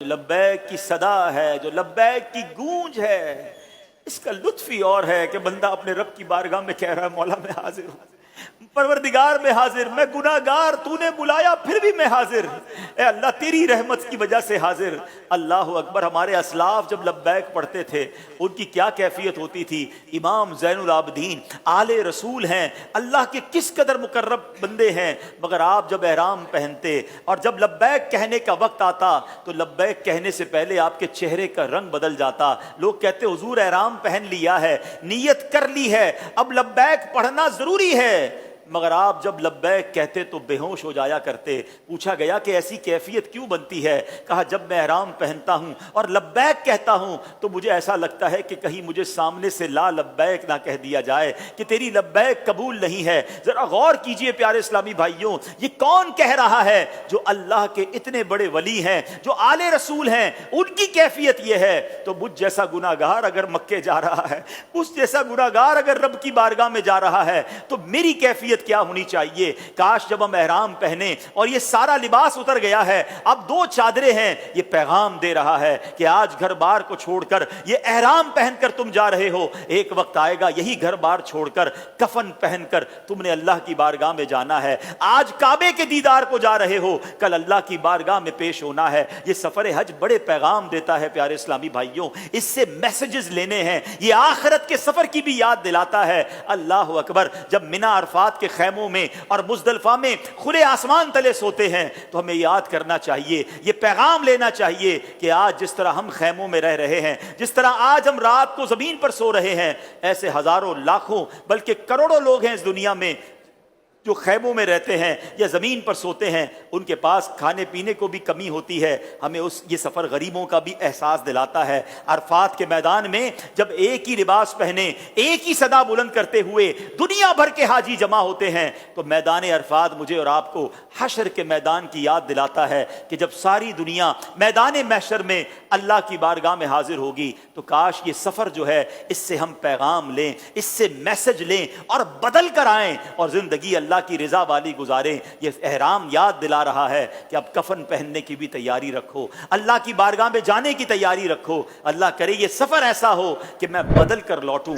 لبیک کی صدا ہے، جو لبیک کی گونج ہے، اس کا لطف ہی اور ہے کہ بندہ اپنے رب کی بارگاہ میں کہہ رہا ہے مولا میں حاضر ہوں، پروردگار میں حاضر، میں گناہگار، تو نے بلایا پھر بھی میں حاضر، اے اللہ تیری رحمت کی وجہ سے حاضر۔ اللہ اکبر۔ ہمارے اسلاف جب لبیک پڑھتے تھے ان کی کیا کیفیت ہوتی تھی۔ امام زین العابدین آل رسول ہیں، اللہ کے کس قدر مقرب بندے ہیں، مگر آپ جب احرام پہنتے اور جب لبیک کہنے کا وقت آتا تو لبیک کہنے سے پہلے آپ کے چہرے کا رنگ بدل جاتا۔ لوگ کہتے حضور احرام پہن لیا ہے، نیت کر لی ہے، اب لبیک پڑھنا ضروری ہے، مگر آپ جب لبیک کہتے تو بے ہوش ہو جایا کرتے۔ پوچھا گیا کہ ایسی کیفیت کیوں بنتی ہے؟ کہا جب میں احرام پہنتا ہوں اور لبیک کہتا ہوں تو مجھے ایسا لگتا ہے کہ کہیں مجھے سامنے سے لا لبیک نہ کہہ دیا جائے کہ تیری لبیک قبول نہیں ہے۔ ذرا غور کیجئے پیارے اسلامی بھائیوں، یہ کون کہہ رہا ہے؟ جو اللہ کے اتنے بڑے ولی ہیں، جو آل رسول ہیں، ان کی کیفیت یہ ہے۔ تو مجھ جیسا گناہگار اگر مکے جا رہا ہے، مجھ جیسا گناہگار اگر رب کی بارگاہ میں جا رہا ہے تو میری کیفیت کیا ہونی چاہیے؟ کاش جب ہم احرام پہنے اور یہ سارا لباس اتر گیا ہے، اب دو چادریں ہیں، یہ پیغام دے رہا ہے کہ آج گھر بار کو چھوڑ کر یہ احرام پہن کر تم جا رہے ہو، ایک وقت آئے گا یہی گھر بار چھوڑ کر کفن پہن کر تم نے اللہ کی بارگاہ میں جانا ہے۔ آج کعبے کے دیدار کو جا رہے ہو، کل اللہ کی بارگاہ میں پیش ہونا ہے۔ یہ سفر حج بڑے پیغام دیتا ہے پیارے اسلامی بھائیوں، اس سے میسجز لینے ہیں، یہ آخرت کے سفر کی بھی یاد دلاتا ہے۔ اللہ اکبر۔ جب منا عرفات کے خیموں میں اور مزدلفہ میں کھلے آسمان تلے سوتے ہیں تو ہمیں یاد کرنا چاہیے، یہ پیغام لینا چاہیے کہ آج جس طرح ہم خیموں میں رہ رہے ہیں، جس طرح آج ہم رات کو زمین پر سو رہے ہیں، ایسے ہزاروں لاکھوں بلکہ کروڑوں لوگ ہیں اس دنیا میں جو خیموں میں رہتے ہیں یا زمین پر سوتے ہیں، ان کے پاس کھانے پینے کو بھی کمی ہوتی ہے۔ ہمیں یہ سفر غریبوں کا بھی احساس دلاتا ہے۔ عرفات کے میدان میں جب ایک ہی لباس پہنے، ایک ہی صدا بلند کرتے ہوئے دنیا بھر کے حاجی جمع ہوتے ہیں تو میدان عرفات مجھے اور آپ کو حشر کے میدان کی یاد دلاتا ہے کہ جب ساری دنیا میدان محشر میں اللہ کی بارگاہ میں حاضر ہوگی تو کاش یہ سفر جو ہے اس سے ہم پیغام لیں، اس سے میسج لیں اور بدل کر آئیں اور زندگی اللہ کی رضا والی گزاریں۔ یہ احرام یاد دلا رہا ہے کہ اب کفن پہننے کی بھی تیاری رکھو، اللہ کی بارگاہ میں جانے کی تیاری رکھو۔ اللہ کرے یہ سفر ایسا ہو کہ میں بدل کر لوٹوں۔